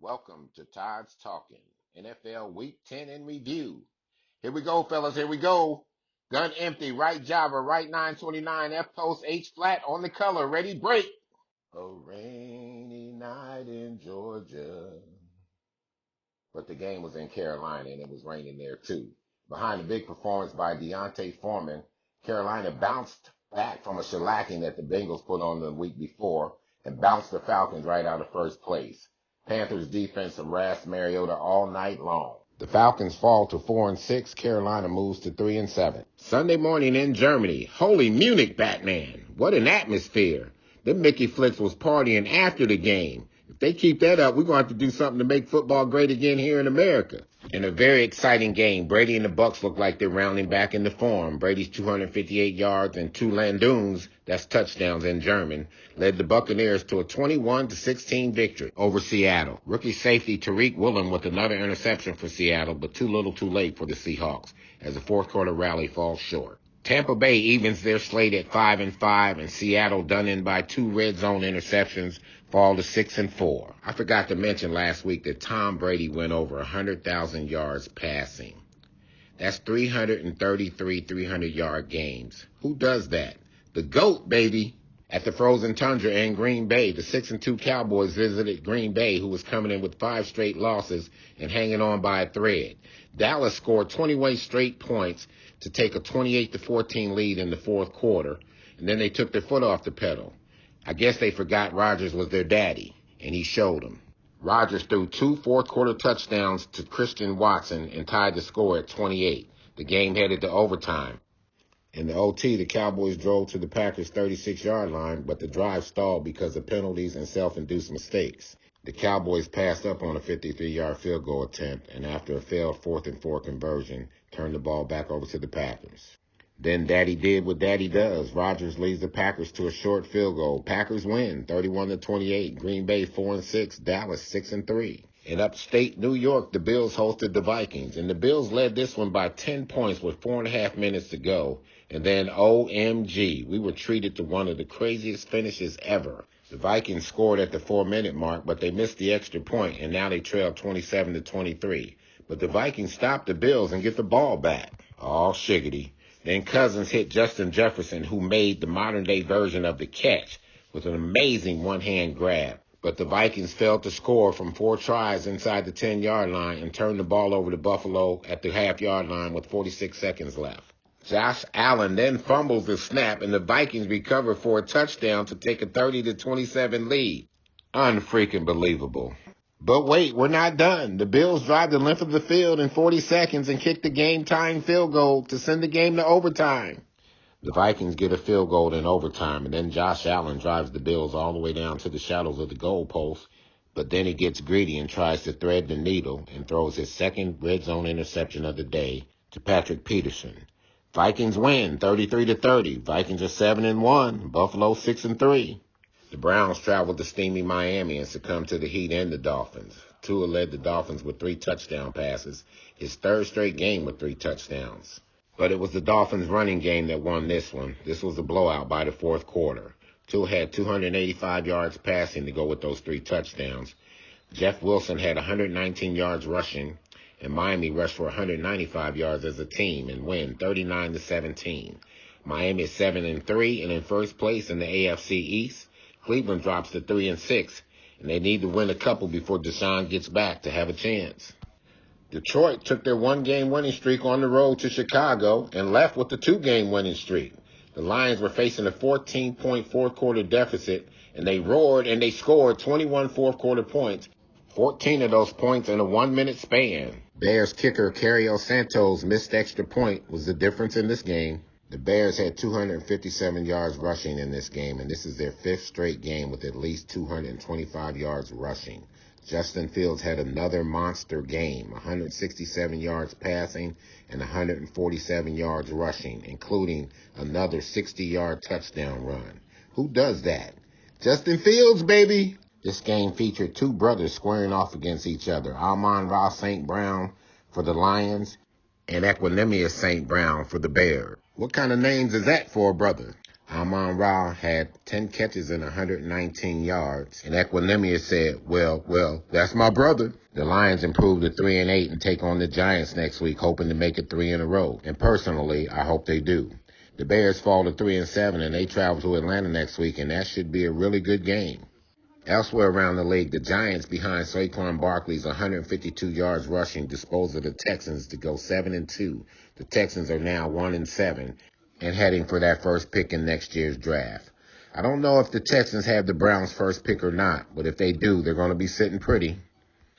Welcome to Todds Talking, NFL Week 10 in review. Here we go, fellas, here we go. Gun empty, right Java, right 929, F post, H flat on the color, ready, break. A rainy night in Georgia. But the game was in Carolina and it was raining there too. Behind a big performance by Deontay Foreman, Carolina bounced back from a shellacking that the Bengals put on the week before and bounced the Falcons right out of first place. Panthers defense harassed Mariota all night long. The Falcons fall to 4-6. Carolina moves to 3-7. Sunday morning in Germany. Holy Munich, Batman. What an atmosphere. Them Mickey Flicks was partying after the game. If they keep that up, we're going to have to do something to make football great again here in America. In a very exciting game, Brady and the Bucs look like they're rounding back into form. Brady's 258 yards and 2 Landuns, that's touchdowns in German, led the Buccaneers to a 21-16 victory over Seattle. Rookie safety Tariq Woolen with another interception for Seattle, but too little too late for the Seahawks as the fourth quarter rally falls short. Tampa Bay evens their slate at 5-5, and Seattle, done in by 2 red zone interceptions, fall to 6-4. I forgot to mention last week that Tom Brady went over 100,000 yards passing. That's 333 300-yard games. Who does that? The GOAT, baby. At the frozen tundra in Green Bay, the 6-2 Cowboys visited Green Bay, who was coming in with 5 straight losses and hanging on by a thread. Dallas scored 21 straight points to take a 28-14 lead in the fourth quarter, and then they took their foot off the pedal. I guess they forgot Rodgers was their daddy, and he showed them. Rodgers threw 2 fourth-quarter touchdowns to Christian Watson and tied the score at 28. The game headed to overtime. In the OT, the Cowboys drove to the Packers' 36-yard line, but the drive stalled because of penalties and self-induced mistakes. The Cowboys passed up on a 53-yard field goal attempt, and after a failed 4th-and-4 conversion, turned the ball back over to the Packers. Then Daddy did what Daddy does. Rodgers leads the Packers to a short field goal. Packers win 31-28. Green Bay 4-6. Dallas 6-3. In upstate New York, the Bills hosted the Vikings, and the Bills led this one by 10 points with 4.5 minutes to go. And then, OMG, we were treated to one of the craziest finishes ever. The Vikings scored at the 4-minute mark, but they missed the extra point, and now they trail 27-23. But the Vikings stopped the Bills and get the ball back. Oh, shiggity. Then Cousins hit Justin Jefferson, who made the modern-day version of the catch with an amazing one-hand grab. But the Vikings failed to score from 4 tries inside the 10-yard line and turned the ball over to Buffalo at the half-yard line with 46 seconds left. Josh Allen then fumbles the snap, and the Vikings recover for a touchdown to take a 30-27 lead. Unfreaking believable. But wait, we're not done. The Bills drive the length of the field in 40 seconds and kick the game-tying field goal to send the game to overtime. The Vikings get a field goal in overtime, and then Josh Allen drives the Bills all the way down to the shadows of the goalpost. But then he gets greedy and tries to thread the needle and throws his second red zone interception of the day to Patrick Peterson. Vikings win 33-30. Vikings are 7-1. Buffalo 6-3. The Browns traveled to steamy Miami and succumbed to the Heat and the Dolphins. Tua led the Dolphins with 3 touchdown passes, his 3rd straight game with 3 touchdowns. But it was the Dolphins' running game that won this one. This was a blowout by the fourth quarter. Tua had 285 yards passing to go with those 3 touchdowns. Jeff Wilson had 119 yards rushing, and Miami rushed for 195 yards as a team and win 39-17. Miami is 7-3 and in first place in the AFC East. Cleveland drops to 3-6, and they need to win a couple before Deshaun gets back to have a chance. Detroit took their 1-game winning streak on the road to Chicago and left with the 2-game winning streak. The Lions were facing a 14-point fourth-quarter deficit, and they roared and they scored 21 fourth-quarter points, 14 of those points in a 1-minute span. Bears kicker Cario Santos' missed extra point was the difference in this game. The Bears had 257 yards rushing in this game, and this is their 5th straight game with at least 225 yards rushing. Justin Fields had another monster game, 167 yards passing and 147 yards rushing, including another 60-yard touchdown run. Who does that? Justin Fields, baby! This game featured 2 brothers squaring off against each other, Amon-Ra St. Brown for the Lions and Equanimous St. Brown for the Bears. What kind of names is that for a brother? Amon-Ra had 10 catches and 119 yards. And Equinemius said, well, that's my brother. The Lions improved to 3-8 and take on the Giants next week, hoping to make it 3 in a row. And personally, I hope they do. The Bears fall to 3-7 and they travel to Atlanta next week, and that should be a really good game. Elsewhere around the league, the Giants, behind Saquon Barkley's 152 yards rushing, disposed of the Texans to go 7-2. The Texans are now 1-7 and heading for that first pick in next year's draft. I don't know if the Texans have the Browns' first pick or not, but if they do, they're going to be sitting pretty.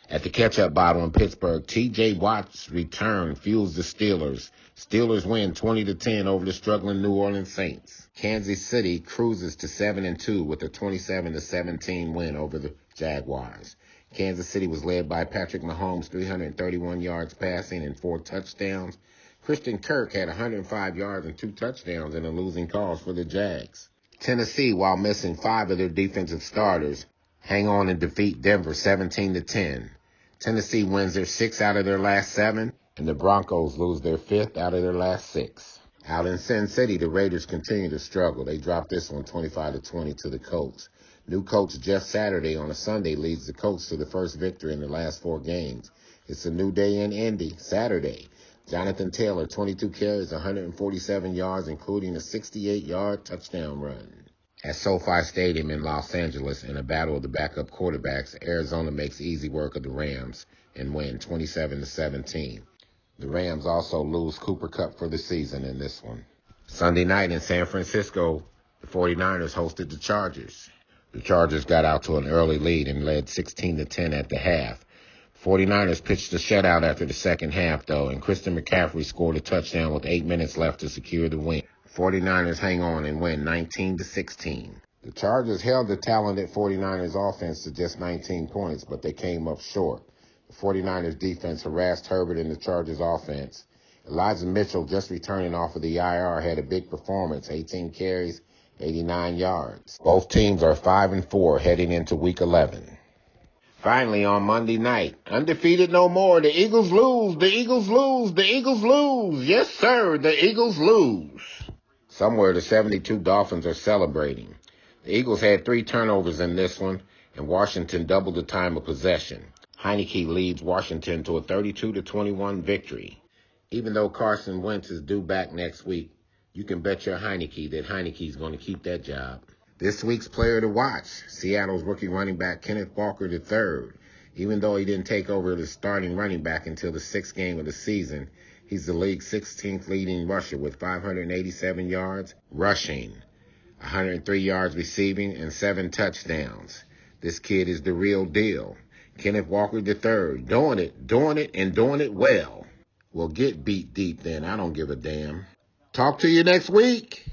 At the catch-up bottle in Pittsburgh, T.J. Watt's return fuels the Steelers. Steelers win 20-10 over the struggling New Orleans Saints. Kansas City cruises to 7-2 with a 27-17 win over the Jaguars. Kansas City was led by Patrick Mahomes, 331 yards passing and 4 touchdowns. Christian Kirk had 105 yards and 2 touchdowns in a losing cause for the Jags. Tennessee, while missing 5 of their defensive starters, hang on and defeat Denver 17-10. Tennessee wins their 6 out of their last 7, and the Broncos lose their 5th out of their last 6. Out in Sin City, the Raiders continue to struggle. They dropped this one 25-20 to the Colts. New coach Jeff Saturday on a Sunday leads the Colts to the first victory in the last 4 games. It's a new day in Indy, Saturday. Jonathan Taylor, 22 carries, 147 yards, including a 68-yard touchdown run. At SoFi Stadium in Los Angeles, in a battle of the backup quarterbacks, Arizona makes easy work of the Rams and win 27-17. The Rams also lose Cooper Kupp for the season in this one. Sunday night in San Francisco, the 49ers hosted the Chargers. The Chargers got out to an early lead and led 16-10 at the half. 49ers pitched a shutout after the second half, though, and Christian McCaffrey scored a touchdown with 8 minutes left to secure the win. 49ers hang on and win 19-16. The Chargers held the talented 49ers offense to just 19 points, but they came up short. The 49ers defense harassed Herbert in the Chargers offense. Elijah Mitchell, just returning off of the IR, had a big performance, 18 carries, 89 yards. Both teams are 5-4 heading into Week 11. Finally, on Monday night, undefeated no more. The Eagles lose. The Eagles lose. The Eagles lose. Yes, sir, the Eagles lose. Somewhere the 72 Dolphins are celebrating. The Eagles had 3 turnovers in this one, and Washington doubled the time of possession. Heineke leads Washington to a 32-21 victory. Even though Carson Wentz is due back next week, you can bet your Heineke that Heineke's going to keep that job. This week's player to watch, Seattle's rookie running back Kenneth Walker III. Even though he didn't take over the starting running back until the 6th game of the season, he's the league's 16th leading rusher with 587 yards rushing, 103 yards receiving, and 7 touchdowns. This kid is the real deal. Kenneth Walker III, doing it, and doing it well. Well, get beat deep then. I don't give a damn. Talk to you next week.